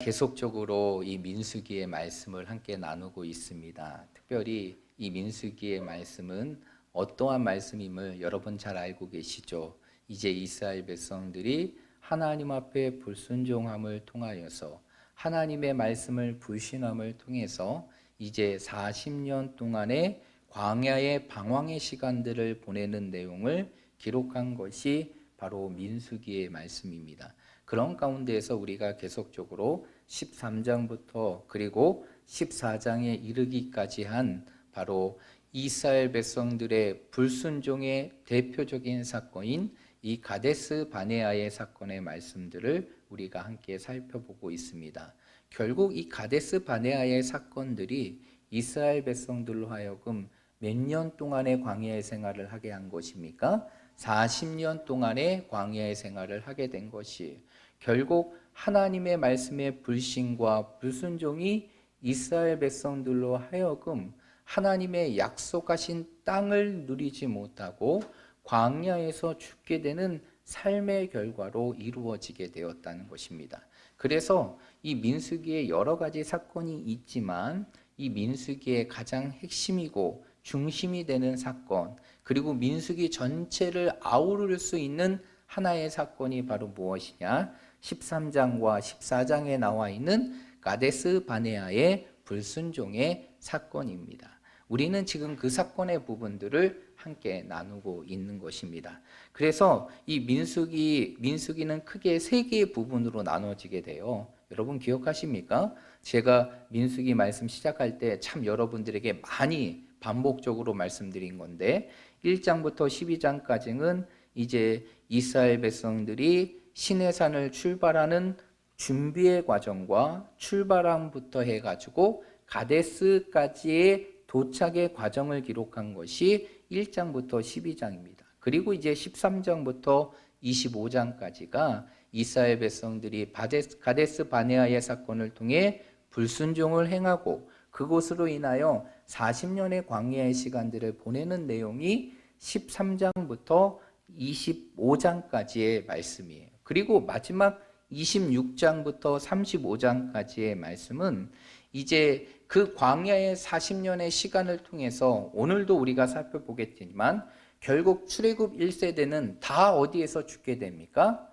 계속적으로 이 민수기의 말씀을 함께 나누고 있습니다. 특별히 이 민수기의 말씀은 어떠한 말씀임을 여러분 잘 알고 계시죠? 이제 이스라엘 백성들이 하나님 앞에 불순종함을 통하여서 하나님의 말씀을 불신함을 통해서 이제 40년 동안의 광야의 방황의 시간들을 보내는 내용을 기록한 것이 바로 민수기의 말씀입니다. 그런 가운데에서 우리가 계속적으로 13장부터 그리고 14장에 이르기까지 한 바로 이스라엘 백성들의 불순종의 대표적인 사건인 이 가데스 바네아의 사건의 말씀들을 우리가 함께 살펴보고 있습니다. 결국 이 가데스 바네아의 사건들이 이스라엘 백성들로 하여금 몇 년 동안의 광야의 생활을 하게 한 것입니까? 40년 동안의 광야의 생활을 하게 된 것이 결국 하나님의 말씀의 불신과 불순종이 이스라엘 백성들로 하여금 하나님의 약속하신 땅을 누리지 못하고 광야에서 죽게 되는 삶의 결과로 이루어지게 되었다는 것입니다. 그래서 이 민수기에 여러 가지 사건이 있지만 이 민수기의 가장 핵심이고 중심이 되는 사건, 그리고 민수기 전체를 아우를 수 있는 하나의 사건이 바로 무엇이냐? 13장과 14장에 나와 있는 가데스 바네아의 불순종의 사건입니다. 우리는 지금 그 사건의 부분들을 함께 나누고 있는 것입니다. 그래서 이 민수기는 크게 세 개의 부분으로 나눠지게 돼요. 여러분 기억하십니까? 제가 민수기 말씀 시작할 때 참 여러분들에게 많이 반복적으로 말씀드린 건데 1장부터 12장까지는 이제 이스라엘 백성들이 시내산을 출발하는 준비의 과정과 출발함부터 해가지고 가데스까지의 도착의 과정을 기록한 것이 1장부터 12장입니다. 그리고 이제 13장부터 25장까지가 이스라엘 백성들이 가데스 바네아의 사건을 통해 불순종을 행하고 그것으로 인하여 40년의 광야의 시간들을 보내는 내용이 13장부터 25장까지의 말씀이에요. 그리고 마지막 26장부터 35장까지의 말씀은 이제 그 광야의 40년의 시간을 통해서 오늘도 우리가 살펴보겠지만 결국 출애굽 1세대는 다 어디에서 죽게 됩니까?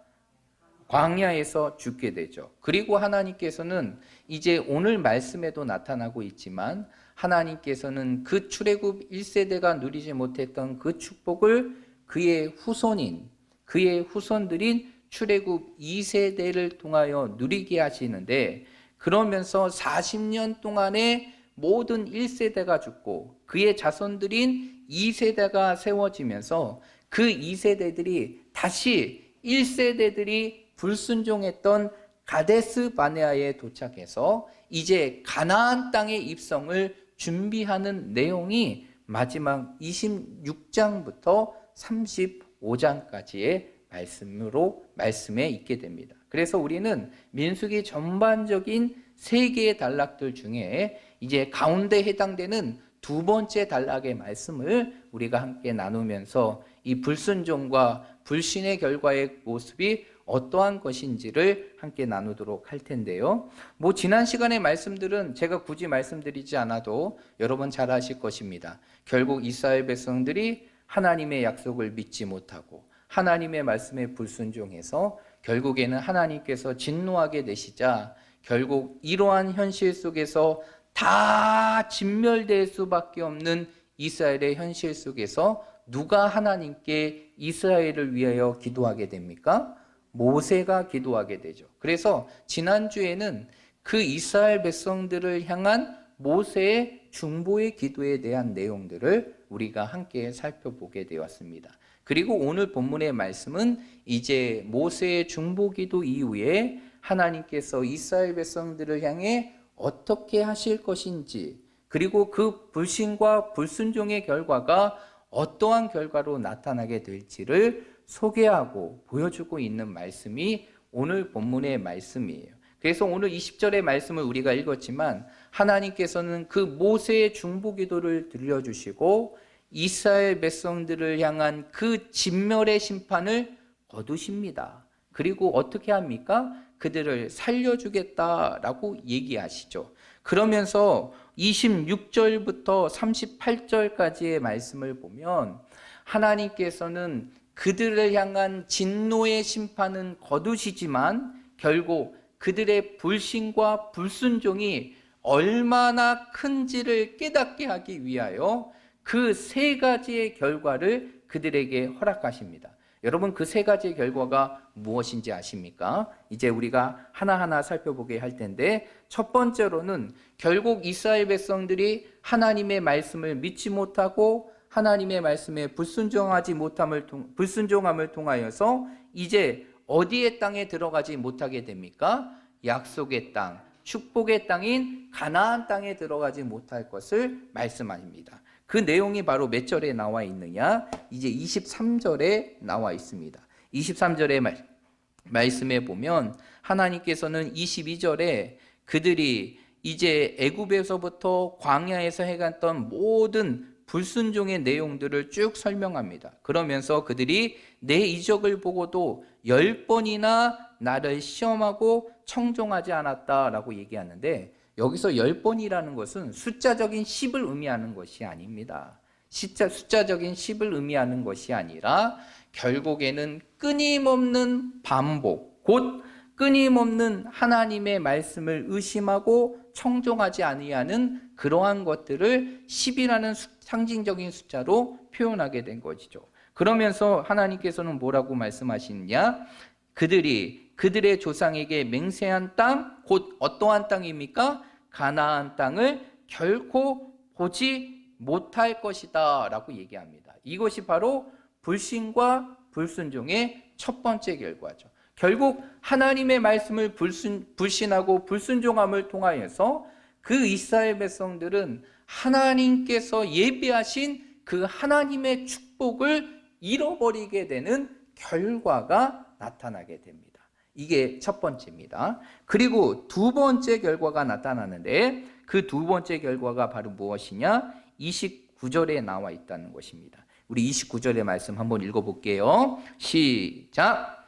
광야에서 죽게 되죠. 그리고 하나님께서는 이제 오늘 말씀에도 나타나고 있지만 하나님께서는 그 출애굽 1세대가 누리지 못했던 그 축복을 그의 후손들인 출애굽 2세대를 통하여 누리게 하시는데 그러면서 40년 동안에 모든 1세대가 죽고 그의 자손들인 2세대가 세워지면서 그 2세대들이 다시 1세대들이 불순종했던 가데스 바네아에 도착해서 이제 가나안 땅의 입성을 준비하는 내용이 마지막 26장부터 35장까지의 말씀에 있게 됩니다. 그래서 우리는 민수기 전반적인 세 개의 단락들 중에 이제 가운데 해당되는 두 번째 단락의 말씀을 우리가 함께 나누면서 이 불순종과 불신의 결과의 모습이 어떠한 것인지를 함께 나누도록 할 텐데요. 지난 시간의 말씀들은 제가 굳이 말씀드리지 않아도 여러분 잘 아실 것입니다. 결국 이스라엘 백성들이 하나님의 약속을 믿지 못하고 하나님의 말씀에 불순종해서 결국에는 하나님께서 진노하게 되시자 결국 이러한 현실 속에서 다 진멸될 수밖에 없는 이스라엘의 현실 속에서 누가 하나님께 이스라엘을 위하여 기도하게 됩니까? 모세가 기도하게 되죠. 그래서 지난주에는 그 이스라엘 백성들을 향한 모세의 중보의 기도에 대한 내용들을 우리가 함께 살펴보게 되었습니다. 그리고 오늘 본문의 말씀은 이제 모세의 중보 기도 이후에 하나님께서 이스라엘 백성들을 향해 어떻게 하실 것인지 그리고 그 불신과 불순종의 결과가 어떠한 결과로 나타나게 될지를 소개하고 보여주고 있는 말씀이 오늘 본문의 말씀이에요. 그래서 오늘 20절의 말씀을 우리가 읽었지만 하나님께서는 그 모세의 중보기도를 들려주시고 이스라엘 백성들을 향한 그 진멸의 심판을 거두십니다. 그리고 어떻게 합니까? 그들을 살려주겠다라고 얘기하시죠. 그러면서 26절부터 38절까지의 말씀을 보면 하나님께서는 그들을 향한 진노의 심판은 거두시지만 결국 그들의 불신과 불순종이 얼마나 큰지를 깨닫게 하기 위하여 그 세 가지의 결과를 그들에게 허락하십니다. 여러분, 그 세 가지의 결과가 무엇인지 아십니까? 이제 우리가 하나하나 살펴보게 할 텐데, 첫 번째로는 결국 이스라엘 백성들이 하나님의 말씀을 믿지 못하고 하나님의 말씀에 불순종함을 통하여서 이제 어디의 땅에 들어가지 못하게 됩니까? 약속의 땅, 축복의 땅인 가나안 땅에 들어가지 못할 것을 말씀합니다. 그 내용이 바로 몇 절에 나와 있느냐? 이제 23절에 나와 있습니다. 23절의 말씀에 보면 하나님께서는 22절에 그들이 이제 애굽에서부터 광야에서 해갔던 모든 불순종의 내용들을 쭉 설명합니다. 그러면서 그들이 내 이적을 보고도 10번이나 나를 시험하고 청종하지 않았다라고 얘기하는데, 여기서 10번이라는 것은 숫자적인 10을 의미하는 것이 아닙니다. 숫자적인 10을 의미하는 것이 아니라 결국에는 끊임없는 반복, 곧 끊임없는 하나님의 말씀을 의심하고 청종하지 아니하는 그러한 것들을 10이라는 상징적인 숫자로 표현하게 된 것이죠. 그러면서 하나님께서는 뭐라고 말씀하시느냐? 그들이 그들의 조상에게 맹세한 땅, 곧 어떠한 땅입니까? 가나안 땅을 결코 보지 못할 것이다 라고 얘기합니다. 이것이 바로 불신과 불순종의 첫 번째 결과죠. 결국 하나님의 말씀을 불신하고 불순종함을 통하여서 그 이스라엘 백성들은 하나님께서 예비하신 그 하나님의 축복을 잃어버리게 되는 결과가 나타나게 됩니다. 이게 첫 번째입니다. 그리고 두 번째 결과가 나타나는데, 그 두 번째 결과가 바로 무엇이냐? 29절에 나와 있다는 것입니다. 우리 29절의 말씀 한번 읽어볼게요. 시작.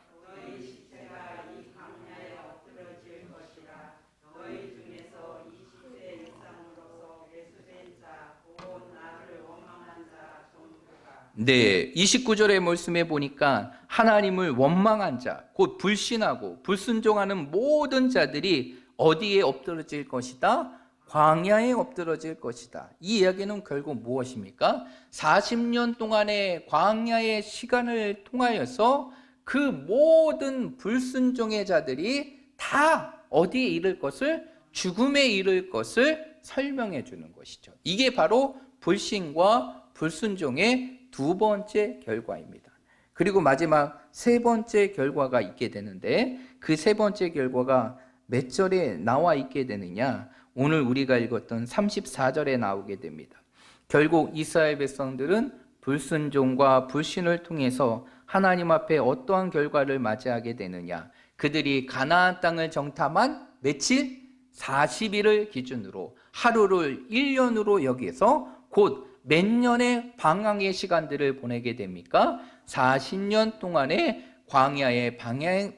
네, 29절의 말씀에 보니까 하나님을 원망한 자, 곧 불신하고 불순종하는 모든 자들이 어디에 엎드러질 것이다? 광야에 엎드러질 것이다. 이 이야기는 결국 무엇입니까? 40년 동안의 광야의 시간을 통하여서 그 모든 불순종의 자들이 다 어디에 이를 것을? 죽음에 이를 것을 설명해 주는 것이죠. 이게 바로 불신과 불순종의 두 번째 결과입니다. 그리고 마지막 세 번째 결과가 있게 되는데, 그 세 번째 결과가 몇 절에 나와 있게 되느냐? 오늘 우리가 읽었던 34절에 나오게 됩니다. 결국 이스라엘 백성들은 불순종과 불신을 통해서 하나님 앞에 어떠한 결과를 맞이하게 되느냐? 그들이 가나안 땅을 정탐한 며칠? 40일을 기준으로 하루를 1년으로 여기서 곧 몇 년의 방황의 시간들을 보내게 됩니까? 40년 동안의 광야의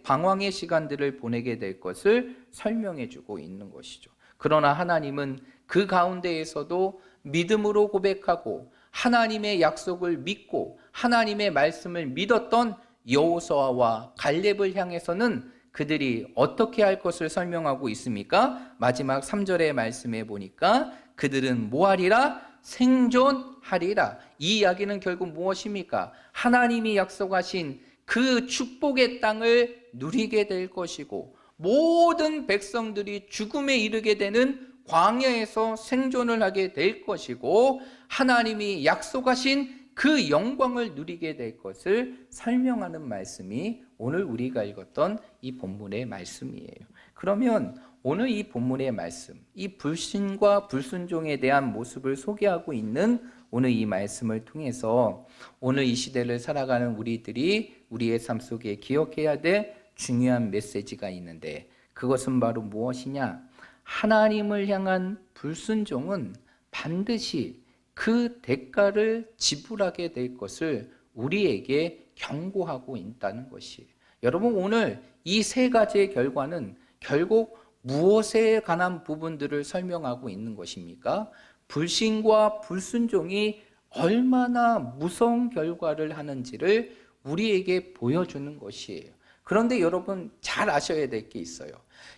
방황의 시간들을 보내게 될 것을 설명해 주고 있는 것이죠. 그러나 하나님은 그 가운데에서도 믿음으로 고백하고 하나님의 약속을 믿고 하나님의 말씀을 믿었던 여호수아와 갈렙을 향해서는 그들이 어떻게 할 것을 설명하고 있습니까? 마지막 3절의 말씀에 보니까 그들은 뭐하리라? 생존하리라. 이 이야기는 결국 무엇입니까? 하나님이 약속하신 그 축복의 땅을 누리게 될 것이고, 모든 백성들이 죽음에 이르게 되는 광야에서 생존을 하게 될 것이고, 하나님이 약속하신 그 영광을 누리게 될 것을 설명하는 말씀이 오늘 우리가 읽었던 이 본문의 말씀이에요. 그러면 오늘 이 본문의 말씀, 이 불신과 불순종에 대한 모습을 소개하고 있는 오늘 이 말씀을 통해서 오늘 이 시대를 살아가는 우리들이 우리의 삶 속에 기억해야 될 중요한 메시지가 있는데, 그것은 바로 무엇이냐? 하나님을 향한 불순종은 반드시 그 대가를 지불하게 될 것을 우리에게 경고하고 있다는 것이에요. 여러분, 오늘 이 세 가지의 결과는 결국 무엇에 관한 부분들을 설명하고 있는 것입니까? 불신과 불순종이 얼마나 무서운 결과를 하는지를 우리에게 보여주는 것이에요. 그런데 여러분, 잘 아셔야 될 게 있어요.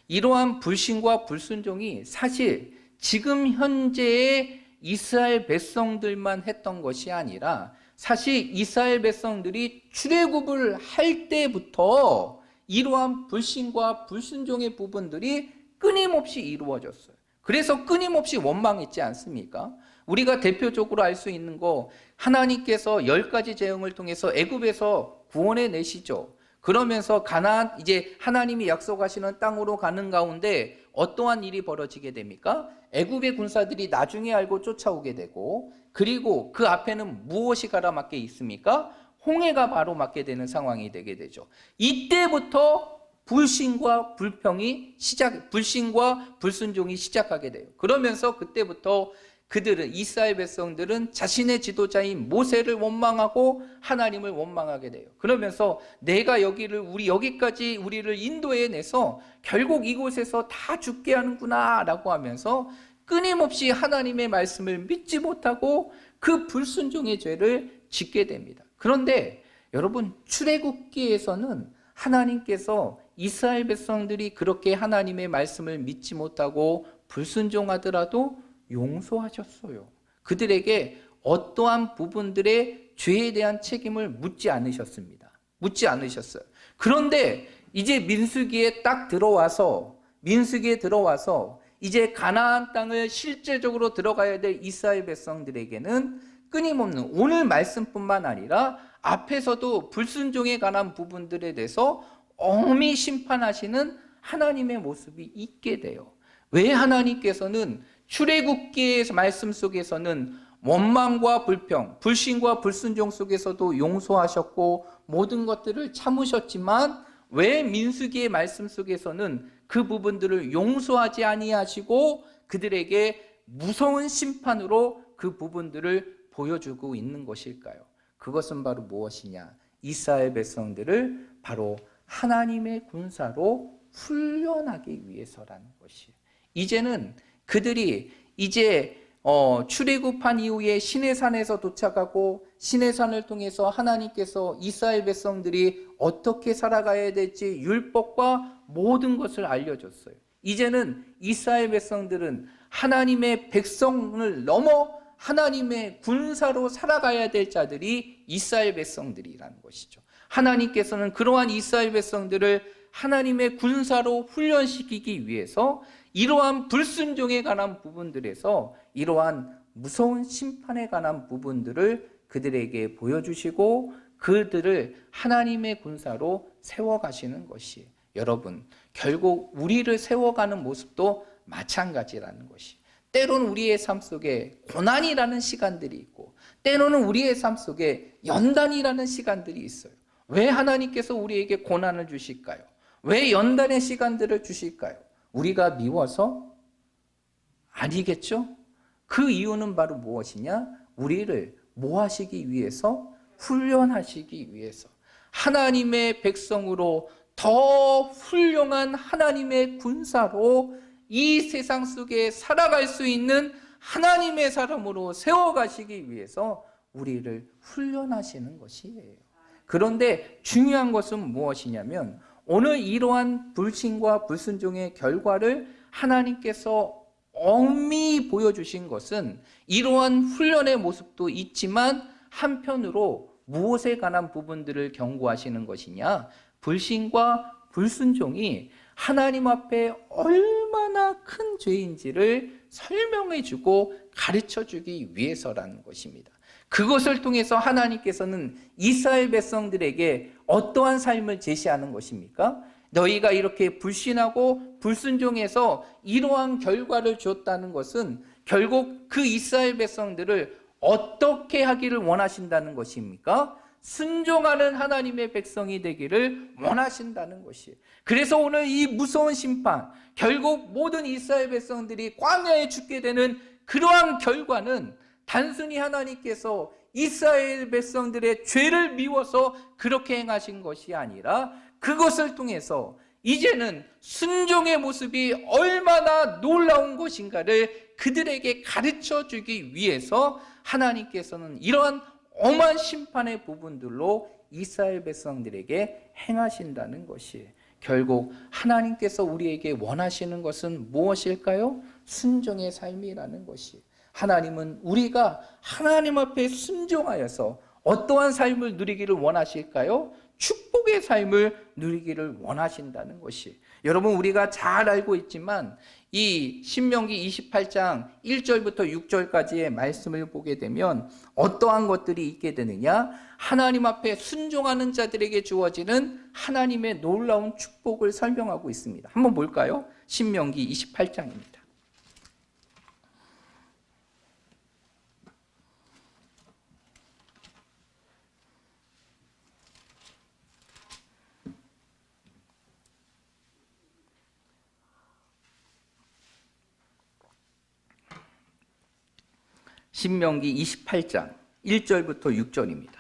이러한 불신과 불순종이 사실 지금 현재의 이스라엘 백성들만 했던 것이 아니라 사실 이스라엘 백성들이 출애굽을 할 때부터 이러한 불신과 불순종의 부분들이 끊임없이 이루어졌어요. 그래서 끊임없이 원망했지 않습니까? 우리가 대표적으로 알 수 있는 거, 하나님께서 10가지 재앙을 통해서 애굽에서 구원해 내시죠. 그러면서 가나안, 이제 하나님이 약속하시는 땅으로 가는 가운데 어떠한 일이 벌어지게 됩니까? 애굽의 군사들이 나중에 알고 쫓아오게 되고, 그리고 그 앞에는 무엇이 가로막혀 있습니까? 홍해가 바로 막게 되는 상황이 되게 되죠. 이때부터 불신과 불신과 불순종이 시작하게 돼요. 그러면서 그때부터 이스라엘 백성들은 자신의 지도자인 모세를 원망하고 하나님을 원망하게 돼요. 그러면서 내가 여기까지 우리를 인도해 내서 결국 이곳에서 다 죽게 하는구나 라고 하면서 끊임없이 하나님의 말씀을 믿지 못하고 그 불순종의 죄를 짓게 됩니다. 그런데 여러분, 출애굽기에서는 하나님께서 이스라엘 백성들이 그렇게 하나님의 말씀을 믿지 못하고 불순종하더라도 용서하셨어요. 그들에게 어떠한 부분들의 죄에 대한 책임을 묻지 않으셨습니다. 묻지 않으셨어요. 그런데 이제 민수기에 들어와서 이제 가나안 땅을 실제적으로 들어가야 될 이스라엘 백성들에게는 끊임없는 오늘 말씀뿐만 아니라 앞에서도 불순종에 관한 부분들에 대해서 엄히 심판하시는 하나님의 모습이 있게 돼요. 왜 하나님께서는 출애굽기의 말씀 속에서는 원망과 불평, 불신과 불순종 속에서도 용서하셨고 모든 것들을 참으셨지만 왜 민수기의 말씀 속에서는 그 부분들을 용서하지 아니하시고 그들에게 무서운 심판으로 그 부분들을 보여주고 있는 것일까요? 그것은 바로 무엇이냐? 이스라엘 백성들을 바로 하나님의 군사로 훈련하기 위해서라는 것이에요. 이제는 그들이 출애굽한 이후에 시내산에서 도착하고 시내산을 통해서 하나님께서 이스라엘 백성들이 어떻게 살아가야 될지 율법과 모든 것을 알려줬어요. 이제는 이스라엘 백성들은 하나님의 백성을 넘어 하나님의 군사로 살아가야 될 자들이 이스라엘 백성들이라는 것이죠. 하나님께서는 그러한 이스라엘 백성들을 하나님의 군사로 훈련시키기 위해서 이러한 불순종에 관한 부분들에서 이러한 무서운 심판에 관한 부분들을 그들에게 보여주시고 그들을 하나님의 군사로 세워가시는 것이에요. 여러분, 결국 우리를 세워가는 모습도 마찬가지라는 것이에요. 때로는 우리의 삶 속에 고난이라는 시간들이 있고 때로는 우리의 삶 속에 연단이라는 시간들이 있어요. 왜 하나님께서 우리에게 고난을 주실까요? 왜 연단의 시간들을 주실까요? 우리가 미워서? 아니겠죠? 그 이유는 바로 무엇이냐? 우리를 뭐 하시기 위해서? 훈련하시기 위해서. 하나님의 백성으로 더 훌륭한 하나님의 군사로 이 세상 속에 살아갈 수 있는 하나님의 사람으로 세워가시기 위해서 우리를 훈련하시는 것이에요. 그런데 중요한 것은 무엇이냐면 오늘 이러한 불신과 불순종의 결과를 하나님께서 엄히 보여주신 것은 이러한 훈련의 모습도 있지만 한편으로 무엇에 관한 부분들을 경고하시는 것이냐? 불신과 불순종이 하나님 앞에 얼마나 큰 죄인지를 설명해주고 가르쳐주기 위해서라는 것입니다. 그것을 통해서 하나님께서는 이스라엘 백성들에게 어떠한 삶을 제시하는 것입니까? 너희가 이렇게 불신하고 불순종해서 이러한 결과를 줬다는 것은 결국 그 이스라엘 백성들을 어떻게 하기를 원하신다는 것입니까? 순종하는 하나님의 백성이 되기를 원하신다는 것이에요. 그래서 오늘 이 무서운 심판, 결국 모든 이스라엘 백성들이 광야에 죽게 되는 그러한 결과는 단순히 하나님께서 이스라엘 백성들의 죄를 미워서 그렇게 행하신 것이 아니라 그것을 통해서 이제는 순종의 모습이 얼마나 놀라운 것인가를 그들에게 가르쳐 주기 위해서 하나님께서는 이러한 엄한 심판의 부분들로 이스라엘 백성들에게 행하신다는 것이, 결국 하나님께서 우리에게 원하시는 것은 무엇일까요? 순종의 삶이라는 것이. 하나님은 우리가 하나님 앞에 순종하여서 어떠한 삶을 누리기를 원하실까요? 축복의 삶을 누리기를 원하신다는 것이. 여러분, 우리가 잘 알고 있지만 이 신명기 28장 1절부터 6절까지의 말씀을 보게 되면 어떠한 것들이 있게 되느냐? 하나님 앞에 순종하는 자들에게 주어지는 하나님의 놀라운 축복을 설명하고 있습니다. 한번 볼까요? 신명기 28장입니다. 신명기 28장 1절부터 6절입니다.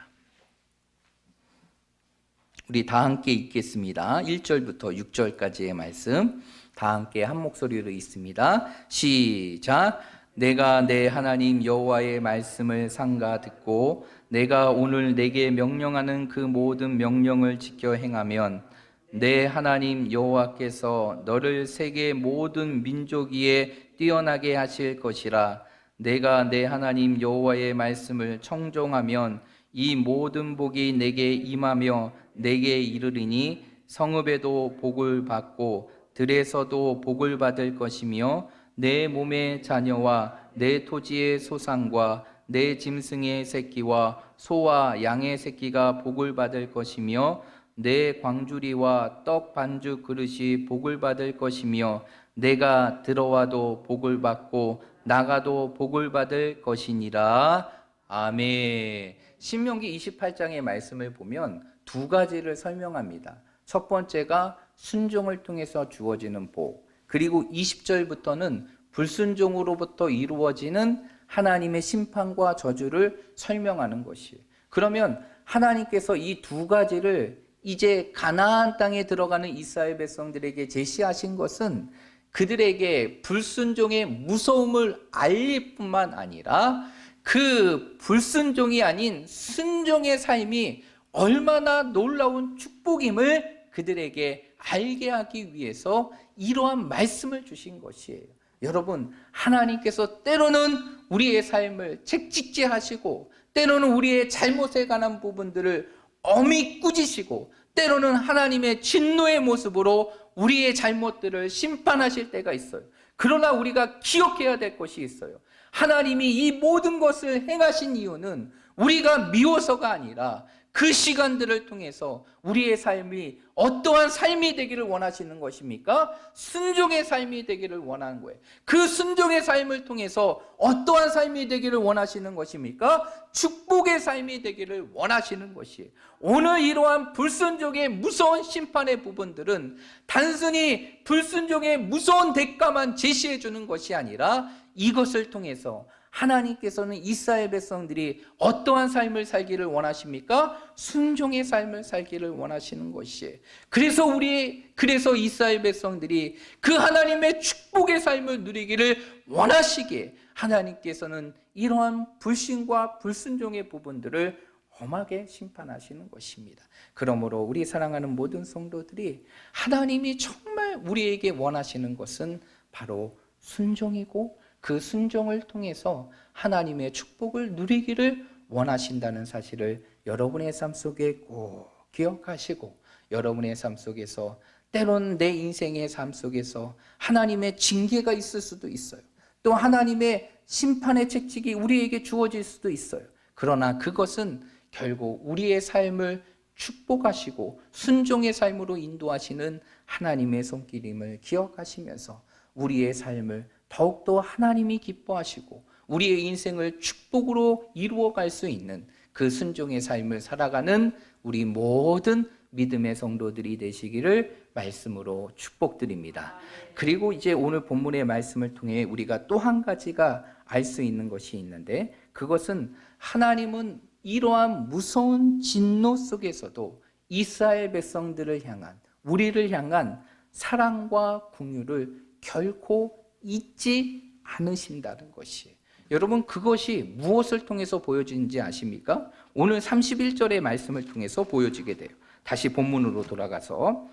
우리 다 함께 읽겠습니다. 1절부터 6절까지의 말씀 다 함께 한 목소리로 읽습니다. 시작. 내가 내 하나님 여호와의 말씀을 삼가 듣고 내가 오늘 내게 명령하는 그 모든 명령을 지켜 행하면 내 하나님 여호와께서 너를 세계 모든 민족 위에 뛰어나게 하실 것이라. 내가 내 하나님 여호와의 말씀을 청종하면 이 모든 복이 내게 임하며 내게 이르리니 성읍에도 복을 받고 들에서도 복을 받을 것이며 내 몸의 자녀와 내 토지의 소산과 내 짐승의 새끼와 소와 양의 새끼가 복을 받을 것이며 내 광주리와 떡 반죽 그릇이 복을 받을 것이며 내가 들어와도 복을 받고 나가도 복을 받을 것이니라. 아멘. 신명기 28장의 말씀을 보면 두 가지를 설명합니다. 첫 번째가 순종을 통해서 주어지는 복, 그리고 20절부터는 불순종으로부터 이루어지는 하나님의 심판과 저주를 설명하는 것이에요. 그러면 하나님께서 이 두 가지를 이제 가나안 땅에 들어가는 이스라엘 백성들에게 제시하신 것은 그들에게 불순종의 무서움을 알릴 뿐만 아니라 그 불순종이 아닌 순종의 삶이 얼마나 놀라운 축복임을 그들에게 알게 하기 위해서 이러한 말씀을 주신 것이에요. 여러분, 하나님께서 때로는 우리의 삶을 책찍지 하시고 때로는 우리의 잘못에 관한 부분들을 엄히 꾸짖으시고 때로는 하나님의 진노의 모습으로 우리의 잘못들을 심판하실 때가 있어요. 그러나 우리가 기억해야 될 것이 있어요. 하나님이 이 모든 것을 행하신 이유는 우리가 미워서가 아니라 그 시간들을 통해서 우리의 삶이 어떠한 삶이 되기를 원하시는 것입니까? 순종의 삶이 되기를 원하는 거예요. 그 순종의 삶을 통해서 어떠한 삶이 되기를 원하시는 것입니까? 축복의 삶이 되기를 원하시는 것이에요. 오늘 이러한 불순종의 무서운 심판의 부분들은 단순히 불순종의 무서운 대가만 제시해 주는 것이 아니라 이것을 통해서 하나님께서는 이스라엘 백성들이 어떠한 삶을 살기를 원하십니까? 순종의 삶을 살기를 원하시는 것이에요. 그래서 이스라엘 백성들이 그 하나님의 축복의 삶을 누리기를 원하시기에 하나님께서는 이러한 불신과 불순종의 부분들을 험하게 심판하시는 것입니다. 그러므로 우리 사랑하는 모든 성도들이 하나님이 정말 우리에게 원하시는 것은 바로 순종이고 그 순종을 통해서 하나님의 축복을 누리기를 원하신다는 사실을 여러분의 삶 속에 꼭 기억하시고 여러분의 삶 속에서 때론 내 인생의 삶 속에서 하나님의 징계가 있을 수도 있어요. 또 하나님의 심판의 책찍이 우리에게 주어질 수도 있어요. 그러나 그것은 결국 우리의 삶을 축복하시고 순종의 삶으로 인도하시는 하나님의 손길임을 기억하시면서 우리의 삶을 더욱더 하나님이 기뻐하시고 우리의 인생을 축복으로 이루어갈 수 있는 그 순종의 삶을 살아가는 우리 모든 믿음의 성도들이 되시기를 말씀으로 축복드립니다. 그리고 이제 오늘 본문의 말씀을 통해 우리가 또 한 가지가 알 수 있는 것이 있는데 그것은 하나님은 이러한 무서운 진노 속에서도 이스라엘 백성들을 향한, 우리를 향한 사랑과 긍휼을 결코 잊지 않으신다는 것이에요. 여러분, 그것이 무엇을 통해서 보여지는지 아십니까? 오늘 31절의 말씀을 통해서 보여지게 돼요. 다시 본문으로 돌아가서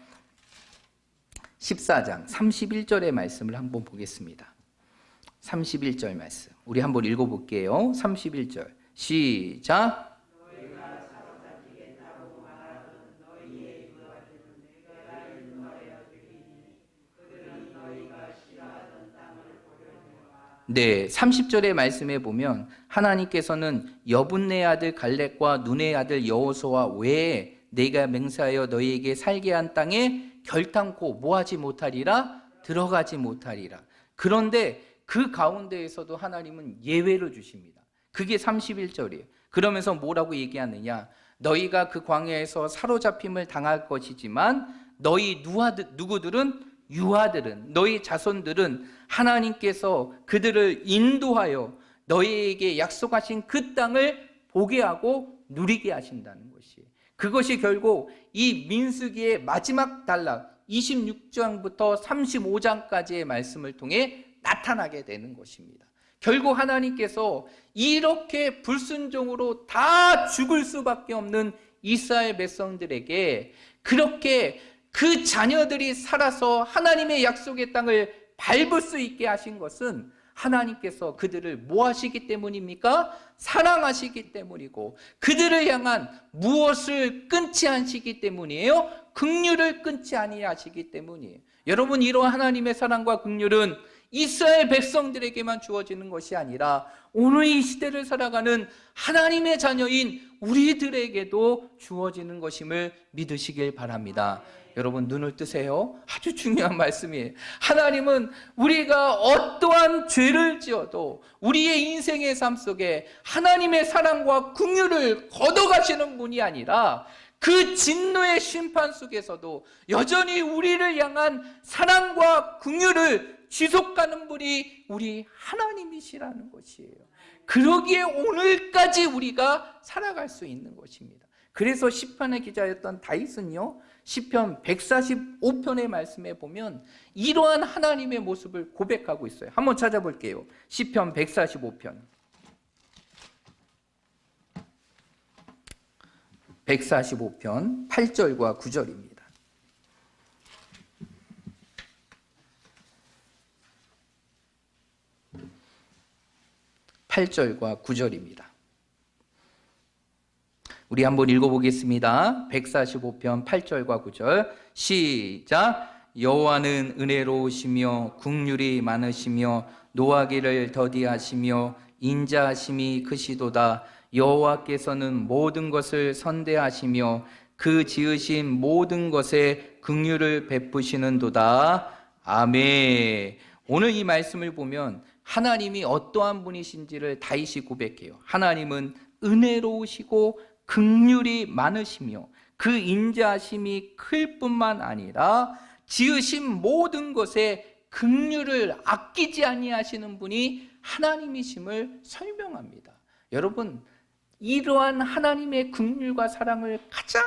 14장 31절의 말씀을 한번 보겠습니다. 31절 말씀 우리 한번 읽어볼게요. 31절 시작. 네, 30절의 말씀에 보면 하나님께서는 여분네 아들 갈렙과 눈의 아들 여호수아 외에 내가 맹세하여 너희에게 살게 한 땅에 결탄코 뭐하지 못하리라? 들어가지 못하리라. 그런데 그 가운데에서도 하나님은 예외를 주십니다. 그게 31절이에요. 그러면서 뭐라고 얘기하느냐? 너희가 그 광야에서 사로잡힘을 당할 것이지만 너희 누구들은 유아들은, 너희 자손들은 하나님께서 그들을 인도하여 너희에게 약속하신 그 땅을 보게 하고 누리게 하신다는 것이에요. 그것이 결국 이 민수기의 마지막 단락 26장부터 35장까지의 말씀을 통해 나타나게 되는 것입니다. 결국 하나님께서 이렇게 불순종으로 다 죽을 수밖에 없는 이스라엘 백성들에게 그렇게 그 자녀들이 살아서 하나님의 약속의 땅을 밟을 수 있게 하신 것은 하나님께서 그들을 뭐 하시기 때문입니까? 사랑하시기 때문이고 그들을 향한 무엇을 끊지 않으시기 때문이에요? 긍휼을 끊지 아니하시기 때문이에요. 여러분, 이러한 하나님의 사랑과 긍휼은 이스라엘 백성들에게만 주어지는 것이 아니라 오늘 이 시대를 살아가는 하나님의 자녀인 우리들에게도 주어지는 것임을 믿으시길 바랍니다. 여러분, 눈을 뜨세요. 아주 중요한 말씀이에요. 하나님은 우리가 어떠한 죄를 지어도 우리의 인생의 삶 속에 하나님의 사랑과 긍휼을 걷어가시는 분이 아니라 그 진노의 심판 속에서도 여전히 우리를 향한 사랑과 긍휼을 지속하는 분이 우리 하나님이시라는 것이에요. 그러기에 오늘까지 우리가 살아갈 수 있는 것입니다. 그래서 시편의 기자였던 다윗은요, 시편 145편의 말씀에 보면 이러한 하나님의 모습을 고백하고 있어요. 한번 찾아볼게요. 시편 145편 145편 8절과 9절입니다. 8절과 9절입니다. 우리 한번 읽어보겠습니다. 145편 8절과 9절 시작. 여호와는 은혜로우시며 긍휼이 많으시며 노하기를 더디하시며 인자하심이 크시도다. 여호와께서는 모든 것을 선대하시며 그 지으신 모든 것에 긍휼을 베푸시는도다. 아멘. 오늘 이 말씀을 보면 하나님이 어떠한 분이신지를 다윗이 고백해요. 하나님은 은혜로우시고 긍휼이 많으시며 그 인자하심이 클 뿐만 아니라 지으신 모든 것에 긍휼을 아끼지 아니하시는 분이 하나님이심을 설명합니다. 여러분, 이러한 하나님의 긍휼과 사랑을 가장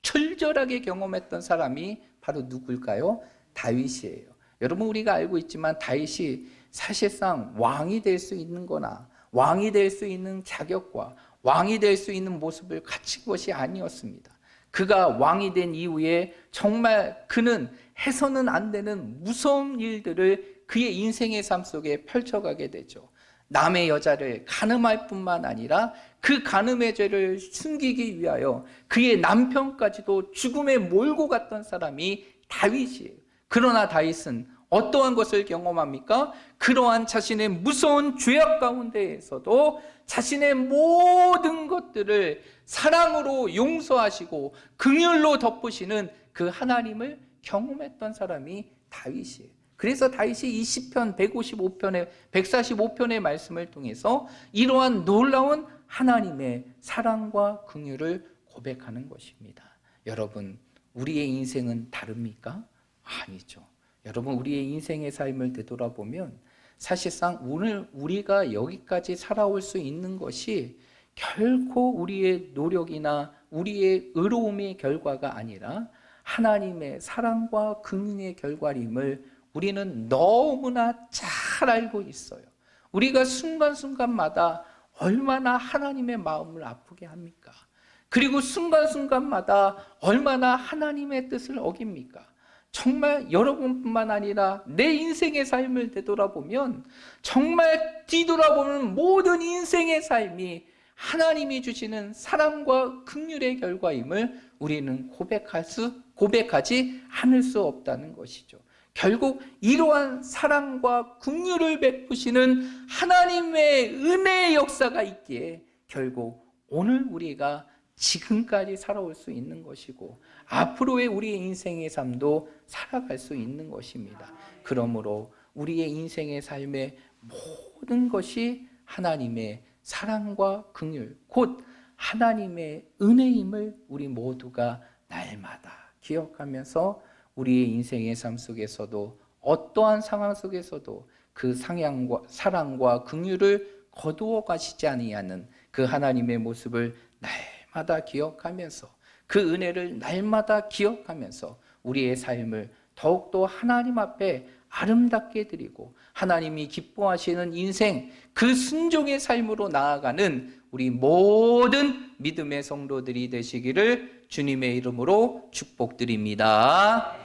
절절하게 경험했던 사람이 바로 누굴까요? 다윗이에요. 여러분, 우리가 알고 있지만 다윗이 사실상 왕이 될 수 있는 거나 왕이 될 수 있는 자격과 왕이 될 수 있는 모습을 갖춘 것이 아니었습니다. 그가 왕이 된 이후에 정말 그는 해서는 안 되는 무서운 일들을 그의 인생의 삶 속에 펼쳐가게 되죠. 남의 여자를 간음할 뿐만 아니라 그 간음의 죄를 숨기기 위하여 그의 남편까지도 죽음에 몰고 갔던 사람이 다윗이에요. 그러나 다윗은 어떠한 것을 경험합니까? 그러한 자신의 무서운 죄악 가운데에서도 자신의 모든 것들을 사랑으로 용서하시고 긍휼로 덮으시는 그 하나님을 경험했던 사람이 다윗이에요. 그래서 다윗이 이 시편 145편의 말씀을 통해서 이러한 놀라운 하나님의 사랑과 긍휼을 고백하는 것입니다. 여러분, 우리의 인생은 다릅니까? 아니죠. 여러분, 우리의 인생의 삶을 되돌아보면 사실상 오늘 우리가 여기까지 살아올 수 있는 것이 결코 우리의 노력이나 우리의 의로움의 결과가 아니라 하나님의 사랑과 긍휼의 결과임을 우리는 너무나 잘 알고 있어요. 우리가 순간순간마다 얼마나 하나님의 마음을 아프게 합니까? 그리고 순간순간마다 얼마나 하나님의 뜻을 어깁니까? 정말 여러분뿐만 아니라 내 인생의 삶을 되돌아보면 정말 뒤돌아보는 모든 인생의 삶이 하나님이 주시는 사랑과 긍휼의 결과임을 우리는 고백하지 않을 수 없다는 것이죠. 결국 이러한 사랑과 긍휼을 베푸시는 하나님의 은혜의 역사가 있기에 결국 오늘 우리가 지금까지 살아올 수 있는 것이고 앞으로의 우리의 인생의 삶도 살아갈 수 있는 것입니다. 그러므로 우리의 인생의 삶의 모든 것이 하나님의 사랑과 긍휼, 곧 하나님의 은혜임을 우리 모두가 날마다 기억하면서 우리의 인생의 삶 속에서도 어떠한 상황 속에서도 그 사랑과 긍휼을 거두어 가시지 아니하는 그 하나님의 모습을 날마다 기억하면서 그 은혜를 날마다 기억하면서 우리의 삶을 더욱더 하나님 앞에 아름답게 드리고 하나님이 기뻐하시는 인생, 그 순종의 삶으로 나아가는 우리 모든 믿음의 성도들이 되시기를 주님의 이름으로 축복드립니다.